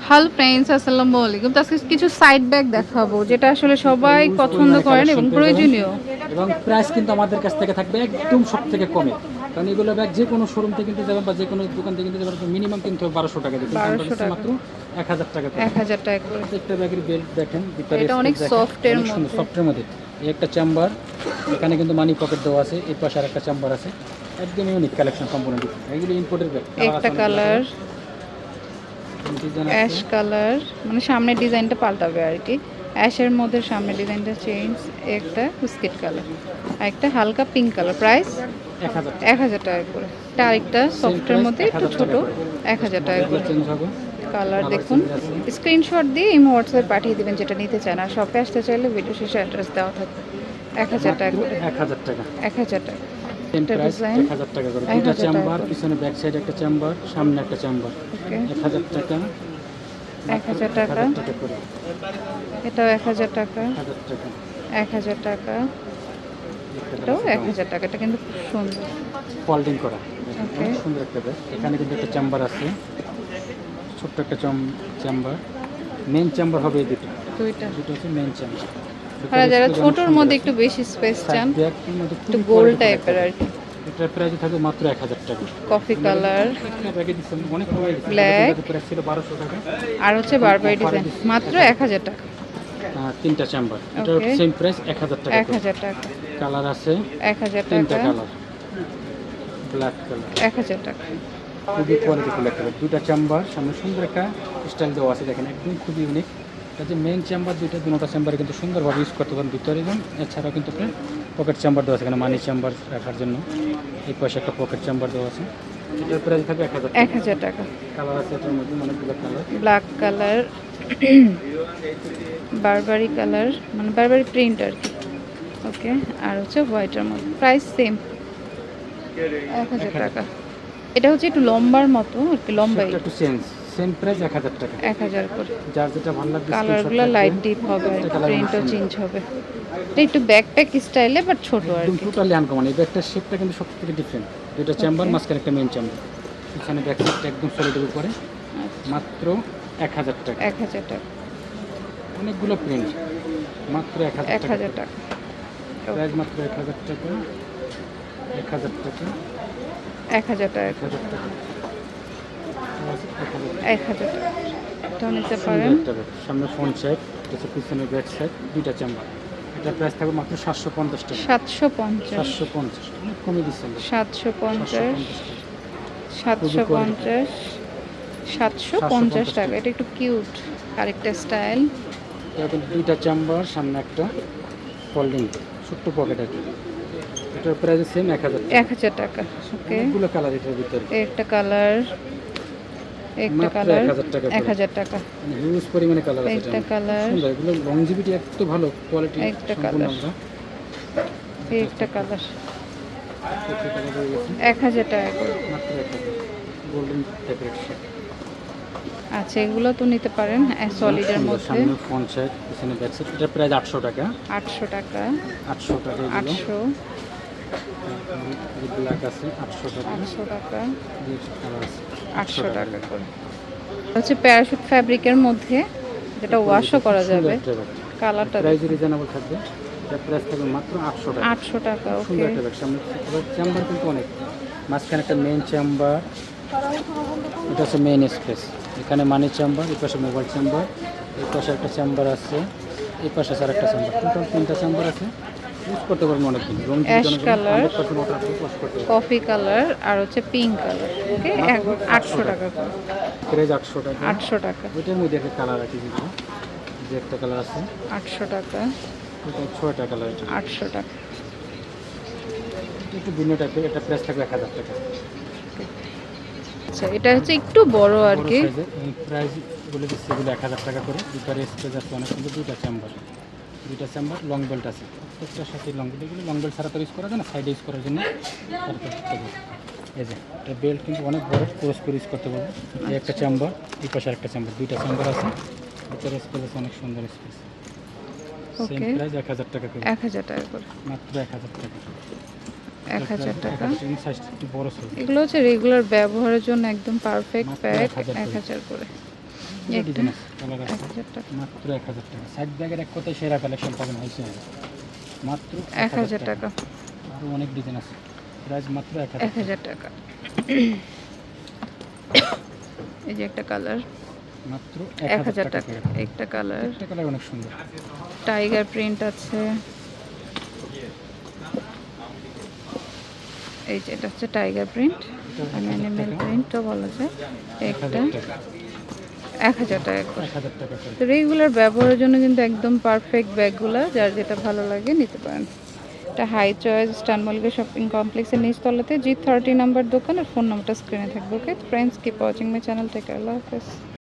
Hello friends, আসসালামু আলাইকুম। তো আজকে কিছু সাইড ব্যাগ দেখাবো যেটা আসলে সবাই পছন্দ করেন এবং প্রয়োজনীয়। এবং প্রাইস কিন্তু আমাদের কাছ থেকে থাকবে একদম সব থেকে কমে। কারণ এগুলো ব্যাগ যে কোনো শোরুম থেকে কিনতে যাবেন বা যে কোনো দোকান থেকে কিনতে যাবেন মিনিমাম কিন্তু 1200 টাকা দিয়ে, কিন্তু আমরা 1200 দিচ্ছি টাকা, মাত্র 1000 টাকা করে। 1000 টাকা করে। প্রত্যেকটা ব্যাগের বেল্ট দেখেন, ভিতরে এটা অনেক সফটের মধ্যে, সফটের মধ্যে। এই একটা চেম্বার, এখানে কিন্তু মানি পকেট দেওয়া আছে, এই পাশে আর একটা চেম্বার আছে। একদম ইউনিক কালেকশন সম্পূর্ণ। এগুলো ইম্পোর্টের ব্যাগ। একটা কালার ডিজাইন অ্যাশ আছে, কালার, মানে সামনের ডিজাইনটা পাল্টাবে আর কি। অ্যাশের মধ্যে সামনের ডিজাইনটা চেঞ্জ। একটা বিস্কিট কালার আর একটা হালকা পিঙ্ক কালার। প্রাইস 1000 1000 টাকা করে। এটা আরেকটা সফটের মধ্যে একটু ছোট, 1000 টাকা করে। চেঞ্জ হবে। কালার দেখুন, স্ক্রিনশট দিয়ে এই হোয়াটসঅ্যাপে পাঠিয়ে দিবেন যেটা নিতে চান। আর শপে আসতে চাইলে ভিডিও শেষে অ্যাড্রেস দেওয়া থাকবে। 1000 টাকা করে, 1000 টাকা। 1000 টাকা। সেম এটা প্রাইস ডিজাইন 1000 টাকা করে। 1000 দুটো টাকা চেম্বার, করে। পিছনে ব্যাক সাইড একটা চেম্বার, সামনে একটা চেম্বার। ওকে, 1000 টাকা। 1000 টাকা। 1000 টাকা করে। এটাও 1000 টাকা, 1000 টাকা। 1000 টাকা। এটাও 1000 টাকা। এটা কিন্তু খুব সুন্দর। ফোল্ডিং করা, ওকে, অনেক সুন্দর একটা ব্যাগ। এখানে কিন্তু একটা চেম্বার আছে, ছোট্ট একটা চেম্বার। মেন চেম্বার হবে এই দুটো। দুইটা। দুটো হচ্ছে মেন চেম্বার। আর যারা ছোটর মধ্যে একটু বেশি স্পেস চান, ব্যাগের মধ্যে একটু খুবই গোল quality টাইপের আর কি। এটার প্রাইস থাকবে মাত্র 1000 টাকা। কফি কালার, একটা ব্যাগে দিচ্ছেন অনেক কমে গেছে। ব্ল্যাক, প্রাইস ছিল 1200 টাকা। আর হচ্ছে বারবারি ডিজাইন, মাত্র 1000 টাকা। তিনটা চেম্বার, এটার ওকে, সেম প্রাইস 1000 টাকা। 1000 টাকা, কালার আছে 1000 তিনটা টাকা, কালার, ব্ল্যাক কালার। 1000 টাকা। খুবই কোয়ালিটিফুল একটা ব্যাগ। দুটা চেম্বার, সামনে সুন্দর একটা স্টাইল দেওয়া আছে, দেখেন একদম খুবই ইউনিক। এটা যে মেন চেম্বার, দুটো চেম্বারে কিন্তু সুন্দরভাবে ইউজ করতে পারেন ভিতরে, এবং এছাড়াও কিন্তু আপনার পকেট চেম্বার দেওয়া আছে, এখানে মানি চেম্বার রাখার জন্য। এই পাশে একটা পকেট চেম্বার দেওয়া আছে। এটার প্রাইস থাকবে 1000 টাকা। 1000 টাকা। কালার আছে এটার মধ্যে অনেকগুলো কালার। ব্ল্যাক কালার, বারবারি কালার, মানে বারবারি প্রিন্ট আর কি। ওকে, আর হচ্ছে হোয়াইটের মধ্যে। প্রাইস সেম, 1000 টাকা। এটা হচ্ছে একটু লম্বার মতো আর কি, লম্বাই। একটু সেম প্রাইস 1000 টাকা। 1000 করে। যার যেটা ভালো লাগবে কালারগুলো লাইট ডিপ হবে আর কি, প্রিন্টও চেঞ্জ হবে। এটা একটু ব্যাকপ্যাক স্টাইলে বাট ছোট আর একদম কি। Totally uncommon. এই ব্যাগটার শেপটা কিন্তু সব থেকে ডিফারেন্ট। দুটো চেম্বার, মাঝখানে একটা মেন চেম্বার, এখানে ব্যাক সাইডটা একদম সলিডের উপরে। মাত্র 1000 টাকা। 1000 টাকা, অনেকগুলো প্রিন্ট, মাত্র 1000 টাকা। 1000 টাকা। প্রাইস মাত্র 1000 টাকা। 1000 টাকা। 1000 টাকা, 1000 টাকা। 1000 টাকা। এটাও নিতে সুন্দর পারেন। একটা ব্যাগ, সামনে ফ্রন্ট সাইড, এটা পিছনে ব্যাক সাইড, দুইটা চেম্বার। এটা প্রাইস থাকবে মাত্র 750 টাকা। 750, 750, অনেক কমে দিচ্ছেন। 750, 750 750 টাকা। এটা একটু কিউট আরেকটা স্টাইল। এটা কিন্তু দুইটা চেম্বার, সামনে একটা ফোল্ডিং, ছোট্ট পকেট আছে। এটার প্রাইস সেম 1000 টাকা। 1000 টাকা। ওকে, অনেকগুলো কালার এটার ভিতরে। একটা কালার, একটা মাত্র কালার, 1000 টাকা করে। 1000 টাকা। হিউজ পরিমাণে কালার আছে। একটা কালার, সুন্দর, এগুলো লংজিভিটি এত ভালো, কোয়ালিটি একটা সম্পূর্ণ কালার, আমরা। একটা কালার। কত টাকা হয়ে গেছে? 1000 টাকা করে। মাত্র 1000। গোল্ডেন টাইপের শেপ। আচ্ছা, এগুলো তো নিতে পারেন সলিডের মধ্যে। সামনে ফ্রন্ট সাইড, পিছনে ব্যাক সাইড। এটার প্রাইস 800 টাকা। 800 টাকা, 800 টাকা এগুলো। 800, ব্ল্যাক আছে 800 টাকা। 800 টাকা, কালার আছে 800 টাকা করে। হচ্ছে প্যারাশুট ফ্যাব্রিকের মধ্যে, যেটা ওয়াশও করা যাবে। কালারটা প্রাইস রিজনেবল থাকবে। এটার প্রাইস থাকবে মাত্র 800 টাকা। 800 টাকা। ওকে, সুন্দর একটা ব্যাগ। সামনে চেম্বার কিন্তু অনেক, মাঝখানে একটা মেইন চেম্বার, এটা হচ্ছে মেইন স্পেস। এখানে মানি চেম্বার, এই পাশে মোবাইল চেম্বার, এই পাশে একটা চেম্বার আছে, এই পাশে আর একটা চেম্বার। টোটাল 3টা চেম্বার আছে। ইউজ করতে পারবেন অনেকদিন। অ্যাশ কালার, 100% ওয়াশ করতে পারবেন। কফি কালার, আর হচ্ছে পিঙ্ক কালার। ওকে, 800 টাকা করে। প্রাইস 800 টাকা। 800 টাকা, ওইটার মধ্যে একটা কালার আছে, কিন্তু যে একটা কালার আছে, 800 টাকা, টোটাল 6টা কালার। 800 টাকা। একটু ভিন্ন টাইপের। এটা প্রাইস থাকবে 1000 টাকা। আচ্ছা, এটা হচ্ছে একটু বড় আর বড় কি। সাইজের এই প্রাইস বলে দিচ্ছি, এগুলো 1000 টাকা করে। দুটার স্পেস আছে অনেক সুন্দর। দুইটা চেম্বার, লং বেল্ট আছে প্রত্যেকটার সাথে। লং বেল্ট, এগুলো লং বেল্ট ছাড়া তো ইউজ করা যায় না, সাইডে ইউজ করার জন্য। এই যে এটা বেল্ট কিন্তু অনেক বড়, ক্রস করে ইউজ করতে পারবো। এই একটা চেম্বার, এই পাশে একটা চেম্বার, দুইটা চেম্বার আছে। ভিতরে স্পেস আছে অনেক সুন্দর স্পেস। সেম ওকে, প্রাইস 1000 টাকা করে। 1000 টাকা করে। মাত্র 1000 টাকা। 1000 টাকা। সাইজটা একটু বড় সাইজ। এগুলো হচ্ছে রেগুলার ব্যবহারের জন্য একদম পারফেক্ট মাত্র প্যাক। 1000 করে। 1000 করে। একটা ডিজাইন আছে, কালার আছে 1000 টাকা। মাত্র 1000 টাকা। সাইড ব্যাগের এক কথায় সেরা কালেকশন পাবেন হাইসে মাত্র 1000 টাকা। আরও অনেক ডিজাইন আছে, প্রাইস মাত্র 1000 টাকা। 1000 টাকা। এই যে একটা কালার মাত্র 1000 টাকা টাকা। একটা কালার একটা কালার অনেক সুন্দর। টাইগার প্রিন্ট আছে। এই যে এটা হচ্ছে টাইগার প্রিন্ট, অ্যানিমেল প্রিন্টও বলা যায়। একটা 1000 টাকা করে। 1000 টাকা করে। তো রেগুলার ব্যবহারের জন্য কিন্তু একদম পারফেক্ট ব্যাগগুলো, যার যেটা ভালো লাগে নিতে পারেন। এটা হাই চয়েস স্টান মল্লিকা শপিং কমপ্লেক্সের নিচতলাতে G30 নাম্বার দোকান, আর ফোন নাম্বারটা স্ক্রিনে থাকবে। Okay friends, keep watching my channel, take care, আল্লাহ হাফেজ।